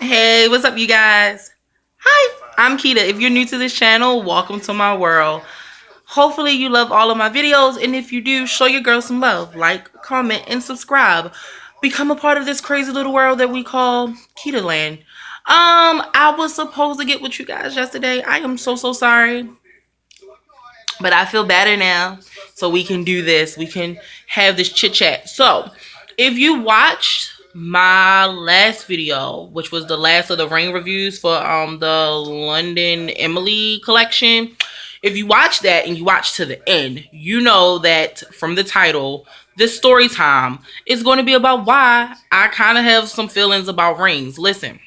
Hey, what's up, you guys? Hi, I'm Kita. If you're new to this channel, welcome to my world. Hopefully, you love all of my videos, and if you do, show your girl some love. Like, comment, and subscribe. Become a part of this crazy little world that we call Kita Land. I was supposed to get with you guys yesterday. I am so sorry, but I feel better now. So we can do this. We can have this chit chat. So, if you watched my last video, which was the last of the ring reviews for the London Emily collection, if you watch that and you watch to the end, you know that from the title, this story time is going to be about why I kind of have some feelings about rings. Listen,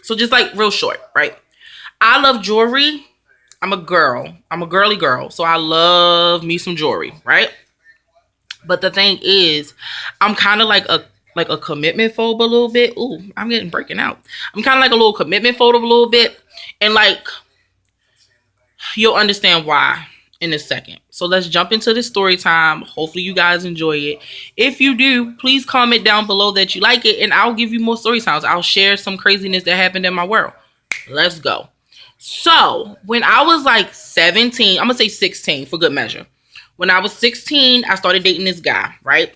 so just like real short, right? I love jewelry. I'm a girl. I'm a girly girl. So I love me some jewelry, right? But the thing is, I'm kind of like a commitment phobe a little bit. Ooh, I'm getting breaking out. I'm kind of like a little commitment phobe a little bit. And like you'll understand why in a second. So let's jump into the story time. Hopefully you guys enjoy it. If you do, please comment down below that you like it and I'll give you more story times. I'll share some craziness that happened in my world. Let's go. So, when I was like 17, I'm gonna say 16 for good measure. When I was 16, I started dating this guy, right?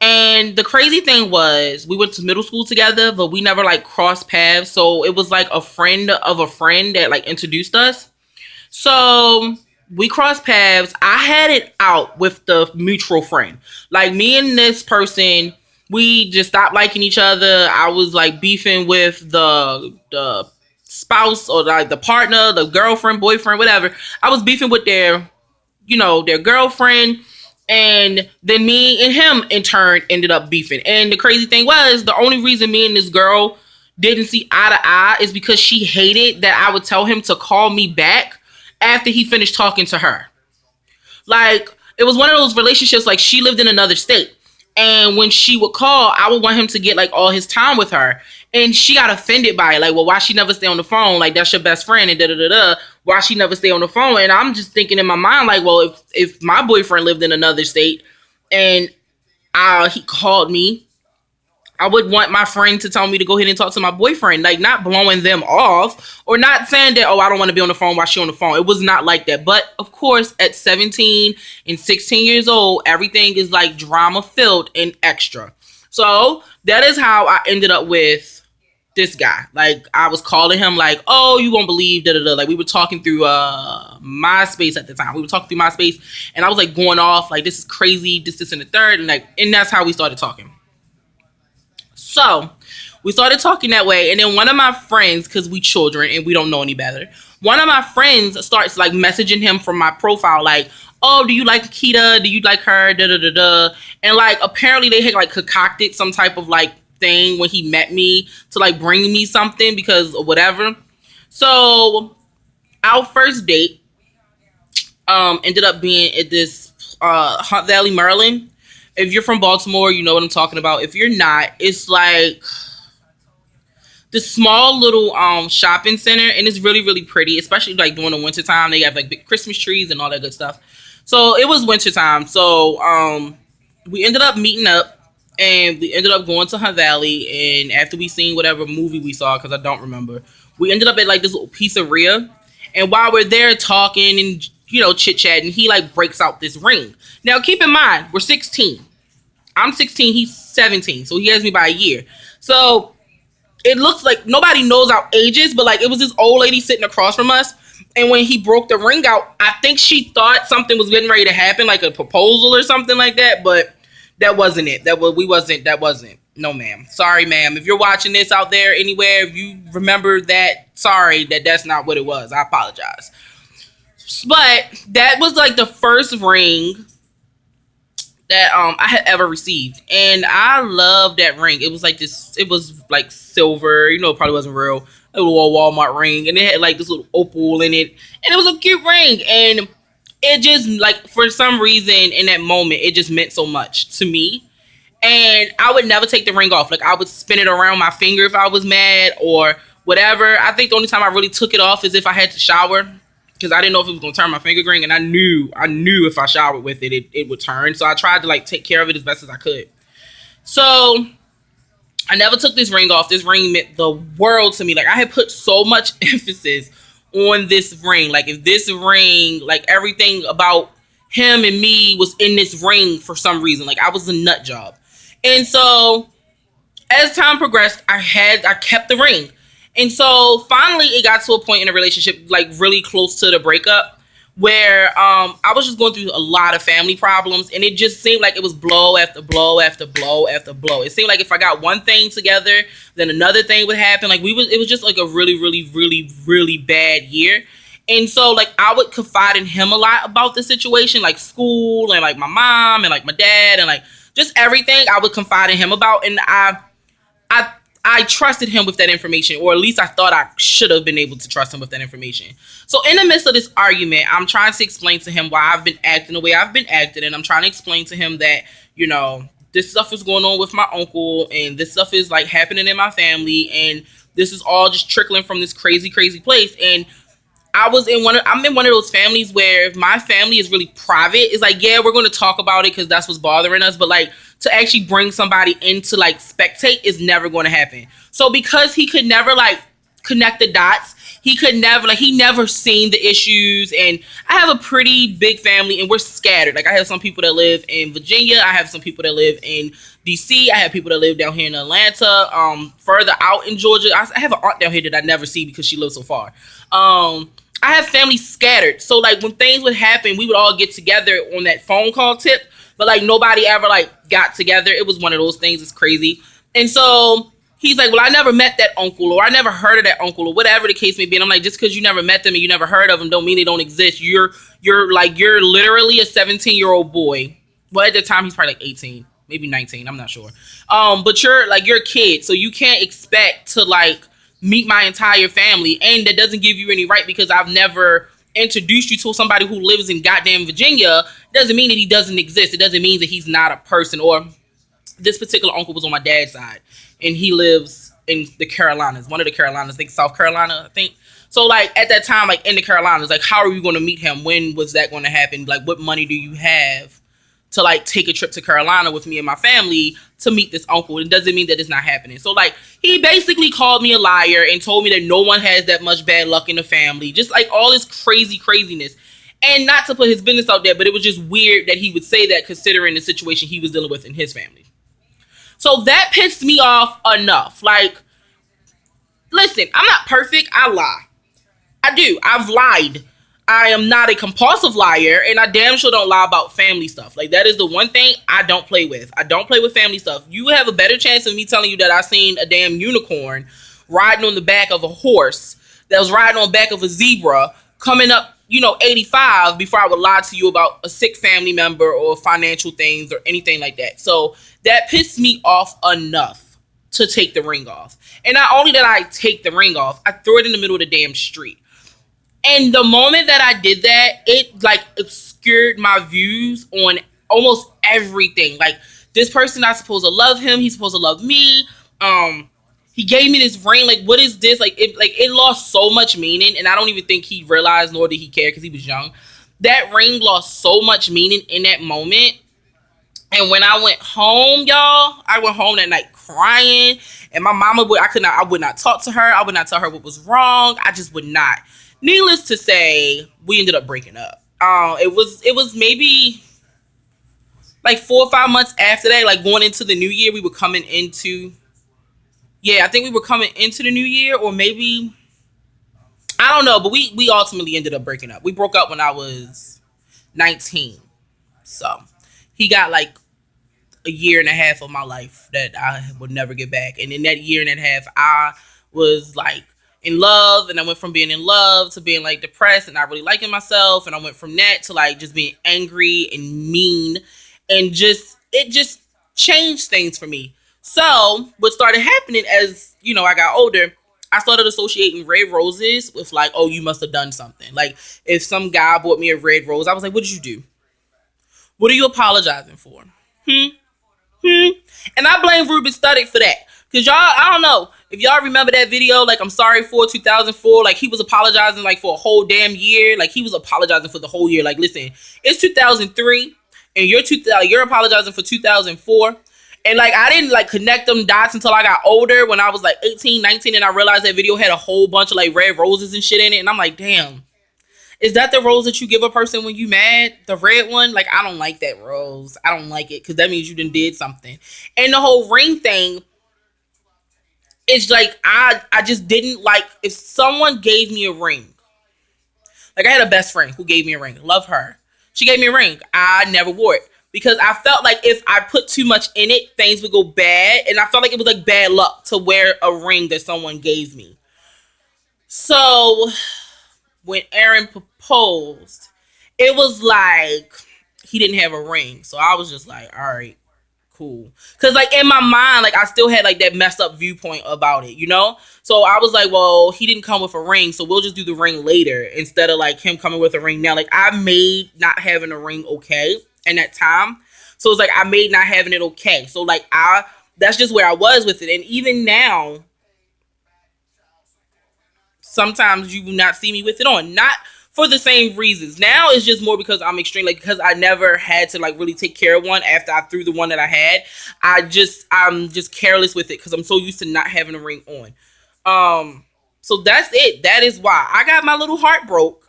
And the crazy thing was, we went to middle school together, but we never like crossed paths. So, it was like a friend of a friend that like introduced us. So, we crossed paths. I had it out with the mutual friend. Like, me and this person, we just stopped liking each other. I was like beefing with the spouse or like the partner, the girlfriend, boyfriend, whatever. I was beefing with their girlfriend. And then me and him in turn ended up beefing. And the crazy thing was, the only reason me and this girl didn't see eye to eye is because she hated that I would tell him to call me back after he finished talking to her. Like, it was one of those relationships, like she lived in another state. And when she would call, I would want him to get like all his time with her. And she got offended by it. Like, well, why she never stay on the phone? Like, that's your best friend and da da da da. Why she never stay on the phone? And I'm just thinking in my mind, like, well, if my boyfriend lived in another state and he called me, I would want my friend to tell me to go ahead and talk to my boyfriend, like not blowing them off or not saying that, oh, I don't want to be on the phone while she's on the phone. It was not like that. But of course, at 17 and 16 years old, everything is like drama filled and extra. So that is how I ended up with this guy. Like, I was calling him like, oh, you won't believe da da da. Like, we were talking through MySpace at the time. We were talking through MySpace and I was like going off like, this is crazy, this and the third. And that's how we started talking. So we started talking that way. And then one of my friends, because we children and we don't know any better, one of my friends starts like messaging him from my profile, like, oh, do you like Akita? Do you like her? Da da da da. And like apparently they had like concocted some type of like thing when he met me to like bring me something because of whatever. So our first date ended up being at this Hunt Valley, Maryland. If you're from Baltimore, you know what I'm talking about. If you're not, it's like this small little shopping center, and it's really pretty, especially like during the winter time. They have like big Christmas trees and all that good stuff. So it was winter time. So we ended up meeting up and we ended up going to Hunt Valley. And after we seen whatever movie we saw, because I don't remember, we ended up at like this little pizzeria. And while we're there talking and chit chatting, he like breaks out this ring. Now keep in mind, we're 16. I'm 16, he's 17, so he has me by a year. So it looks like nobody knows our ages, but like it was this old lady sitting across from us. And when he broke the ring out, I think she thought something was getting ready to happen, like a proposal or something like that. But that wasn't it. That wasn't. No, ma'am. Sorry, ma'am. If you're watching this out there anywhere, if you remember that, sorry, that's not what it was. I apologize. But that was like the first ring that I had ever received, and I loved that ring. It was like this. It was like silver. It probably wasn't real. A little Walmart ring, and it had like this little opal in it, and it was a cute ring. And it just like for some reason in that moment, it just meant so much to me. And I would never take the ring off. Like I would spin it around my finger if I was mad or whatever. I think the only time I really took it off is if I had to shower because I didn't know if it was gonna turn my finger green, and I knew if I showered with it, it would turn. So I tried to like take care of it as best as I could. So I never took this ring off. This ring meant the world to me. Like I had put so much emphasis on this ring. Like if this ring, like everything about him and me was in this ring for some reason. Like I was a nut job. And so as time progressed, I kept the ring. And so finally it got to a point in a relationship, like really close to the breakup, where I was just going through a lot of family problems, and it just seemed like it was blow after blow after blow after blow. It seemed like if I got one thing together, then another thing would happen. Like it was just like a really, really, really, really bad year. And so like I would confide in him a lot about the situation, like school and like my mom and like my dad and like just everything I would confide in him about. And I I trusted him with that information, or at least I thought I should have been able to trust him with that information. So in the midst of this argument, I'm trying to explain to him why I've been acting the way I've been acting, and I'm trying to explain to him that, you know, this stuff is going on with my uncle, and this stuff is like happening in my family, and this is all just trickling from this crazy, crazy place. And I'm in one of those families where if my family is really private, it's like, yeah, we're going to talk about it because that's what's bothering us. But like to actually bring somebody in to like spectate is never going to happen. So because he could never like connect the dots, he never seen the issues. And I have a pretty big family and we're scattered. Like I have some people that live in Virginia. I have some people that live in DC. I have people that live down here in Atlanta, further out in Georgia. I have an aunt down here that I never see because she lives so far. I have family scattered. So like when things would happen, we would all get together on that phone call tip, but like nobody ever like got together. It was one of those things. It's crazy. And so he's like, well, I never met that uncle, or I never heard of that uncle, or whatever the case may be. And I'm like, just because you never met them and you never heard of them don't mean they don't exist. You're literally a 17-year-old boy. Well, at the time he's probably like 18, maybe 19. I'm not sure. But you're a kid. So you can't expect to like meet my entire family, and that doesn't give you any right because I've never introduced you to somebody who lives in goddamn Virginia. Doesn't mean that he doesn't exist. It doesn't mean that he's not a person. Or this particular uncle was on my dad's side, and he lives in the Carolinas, one of the Carolinas, I think South Carolina, I think. So like at that time, like in the Carolinas, like how are you going to meet him? When was that going to happen? Like what money do you have to like take a trip to Carolina with me and my family to meet this uncle? It doesn't mean that it's not happening. So like he basically called me a liar and told me that no one has that much bad luck in the family. Just like all this craziness. And not to put his business out there, but it was just weird that he would say that considering the situation he was dealing with in his family. So that pissed me off enough. Like, listen, I'm not perfect. I lie. I do. I've lied. I am not a compulsive liar, and I damn sure don't lie about family stuff. Like, that is the one thing I don't play with. I don't play with family stuff. You have a better chance of me telling you that I seen a damn unicorn riding on the back of a horse that was riding on the back of a zebra coming up, 85 before I would lie to you about a sick family member or financial things or anything like that. So that pissed me off enough to take the ring off. And not only did I take the ring off, I threw it in the middle of the damn street. And the moment that I did that, it like obscured my views on almost everything. Like, this person, I'm supposed to love him. He's supposed to love me. He gave me this ring. Like, what is this? It lost so much meaning. And I don't even think he realized, nor did he care because he was young. That ring lost so much meaning in that moment. And when I went home, y'all, I went home that night crying. And my mama I would not talk to her. I would not tell her what was wrong. I just would not. Needless to say, we ended up breaking up. It was maybe like 4 or 5 months after that, like going into the new year, we were coming into, I think we were coming into the new year, or maybe, I don't know, but we ultimately ended up breaking up. We broke up when I was 19. So he got like a year and a half of my life that I would never get back. And in that year and a half, I was like in love, and I went from being in love to being like depressed and not really liking myself, and I went from that to like just being angry and mean, and it just changed things for me. So what started happening as I got older, I started associating red roses with like, oh, you must have done something. Like if some guy bought me a red rose, I was like, what did you do? What are you apologizing for? And I blame Ruben Studdard for that. Because y'all, I don't know if y'all remember that video, like I'm sorry for 2004, like he was apologizing like for a whole damn year. Like he was apologizing for the whole year. Like, listen, it's 2003 and you're apologizing for 2004. And like I didn't like connect them dots until I got older when I was like 18, 19, and I realized that video had a whole bunch of like red roses and shit in it. And I'm like, damn, is that the rose that you give a person when you mad? The red one? Like, I don't like that rose. I don't like it because that means you done did something. And the whole ring thing, it's like I just didn't like if someone gave me a ring. Like I had a best friend who gave me a ring. Love her. She gave me a ring. I never wore it because I felt like if I put too much in it, things would go bad. And I felt like it was like bad luck to wear a ring that someone gave me. So when Aaron proposed, it was like he didn't have a ring. So I was just like, all right, cool. Because like in my mind, like I still had like that messed up viewpoint about it, you know? So I was like, well, he didn't come with a ring, so we'll just do the ring later instead of like him coming with a ring now. Like I made not having a ring okay in that time. So it's like I made not having it okay. So like that's just where I was with it. And even now, sometimes you will not see me with it on. Not for the same reasons. Now it's just more because I'm extreme, like because I never had to like really take care of one after I threw the one that I had. I'm just careless with it because I'm so used to not having a ring on. So that's it. That is why I got my little heart broke.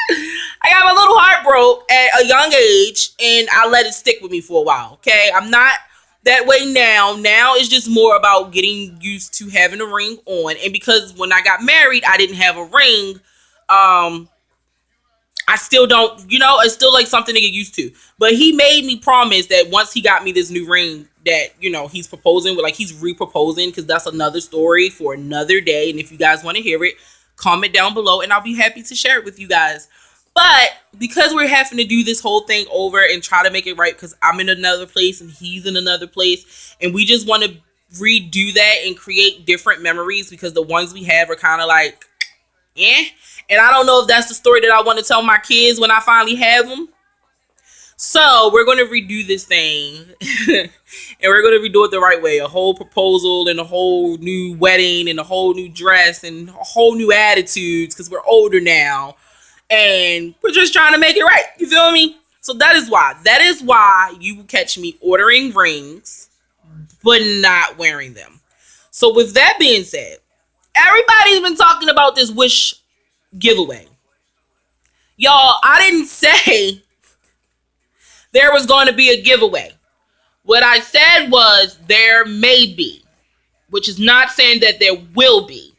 I got my little heart broke at a young age, and I let it stick with me for a while. Okay, I'm not that way now. Now it's just more about getting used to having a ring on, and because when I got married, I didn't have a ring. I still don't, it's still like something to get used to. But he made me promise that once he got me this new ring that, he's proposing with, like he's re-proposing, because that's another story for another day. And if you guys want to hear it, comment down below and I'll be happy to share it with you guys. But because we're having to do this whole thing over and try to make it right, because I'm in another place and he's in another place, and we just want to redo that and create different memories because the ones we have are kind of like, and I don't know if that's the story that I want to tell my kids when I finally have them. So we're going to redo this thing and we're going to redo it the right way. A whole proposal and a whole new wedding and a whole new dress and a whole new attitudes because we're older now and we're just trying to make it right. You feel me? So that is why you will catch me ordering rings but not wearing them. So with that being said, everybody's been talking about this Wish giveaway. Y'all, I didn't say there was going to be a giveaway. What I said was there may be, which is not saying that there will be.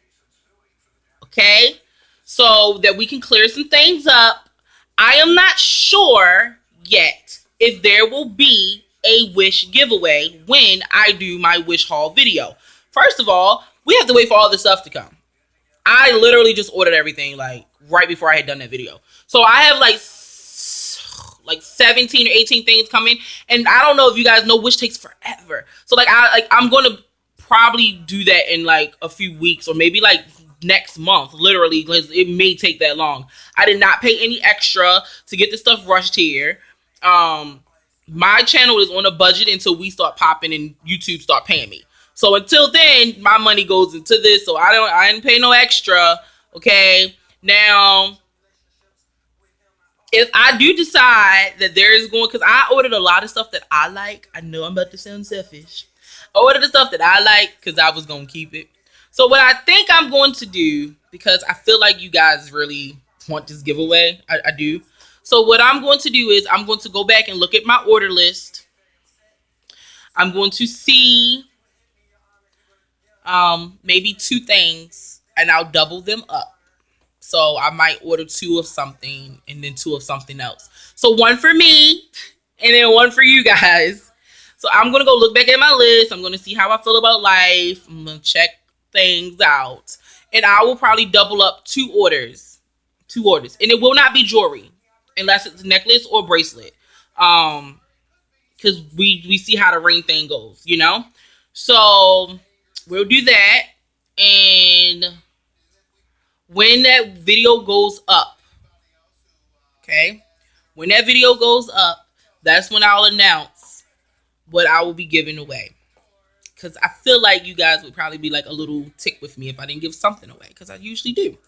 Okay? So that we can clear some things up. I am not sure yet if there will be a Wish giveaway when I do my Wish haul video. First of all, we have to wait for all this stuff to come. I literally just ordered everything like right before I had done that video. So I have like 17 or 18 things coming, and I don't know if you guys know, Wish takes forever. So I'm going to probably do that in like a few weeks or maybe like next month, literally, because it may take that long. I did not pay any extra to get this stuff rushed here. My channel is on a budget until we start popping and YouTube start paying me. So until then, my money goes into this. So I didn't pay no extra. Okay. Now, if I do decide that there is going, because I ordered a lot of stuff that I like. I know I'm about to sound selfish. I ordered the stuff that I like because I was going to keep it. So what I think I'm going to do, because I feel like you guys really want this giveaway. I do. So what I'm going to do is I'm going to go back and look at my order list. I'm going to see maybe 2 things and I'll double them up. So I might order 2 of something and then 2 of something else. So 1 for me and then 1 for you guys. So I'm going to go look back at my list. I'm going to see how I feel about life. I'm going to check things out. And I will probably double up 2 orders. 2 orders. And it will not be jewelry unless it's a necklace or bracelet. Because we see how the ring thing goes, So we'll do that. And when that video goes up, okay, when that video goes up, that's when I'll announce what I will be giving away. Because I feel like you guys would probably be like a little tick with me if I didn't give something away, because I usually do.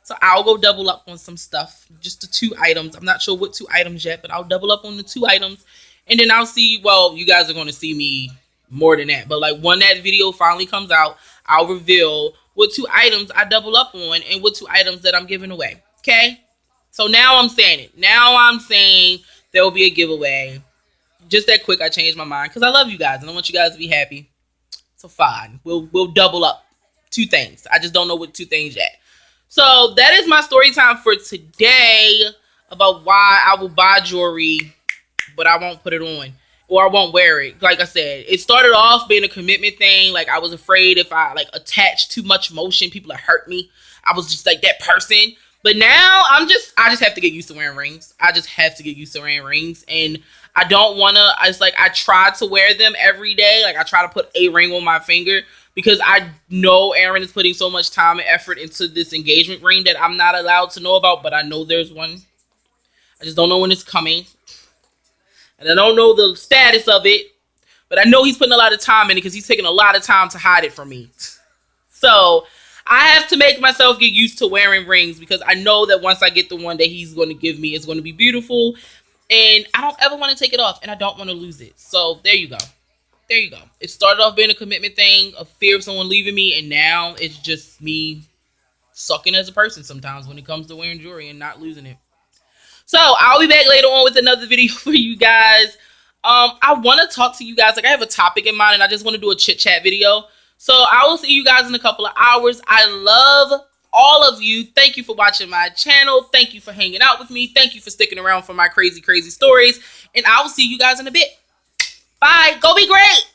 So I'll go double up on some stuff, just the 2 items. I'm not sure what 2 items yet, but I'll double up on the 2 items And then I'll see, well, you guys are going to see me more than that. But like when that video finally comes out, I'll reveal what 2 items I double up on and what 2 items that I'm giving away. Okay? So now I'm saying it. Now I'm saying there will be a giveaway. Just that quick, I changed my mind because I love you guys and I want you guys to be happy. So fine. We'll double up 2 things. I just don't know what 2 things yet. So that is my story time for today about why I will buy jewelry, but I won't put it on or I won't wear it. Like I said, it started off being a commitment thing. Like I was afraid if I like attached too much emotion, people would hurt me. I was just like that person. But now I just have to get used to wearing rings. I just have to get used to wearing rings. And I don't want to, I try to wear them every day. Like I try to put a ring on my finger because I know Aaron is putting so much time and effort into this engagement ring that I'm not allowed to know about, but I know there's one. I just don't know when it's coming. And I don't know the status of it, but I know he's putting a lot of time in it because he's taking a lot of time to hide it from me. So I have to make myself get used to wearing rings because I know that once I get the one that he's going to give me, it's going to be beautiful. And I don't ever want to take it off and I don't want to lose it. So there you go. There you go. It started off being a commitment thing, a fear of someone leaving me, and now it's just me sucking as a person sometimes when it comes to wearing jewelry and not losing it. So I'll be back later on with another video for you guys. I want to talk to you guys. Like I have a topic in mind and I just want to do a chit chat video. So I will see you guys in a couple of hours. I love all of you. Thank you for watching my channel. Thank you for hanging out with me. Thank you for sticking around for my crazy, crazy stories. And I will see you guys in a bit. Bye. Go be great.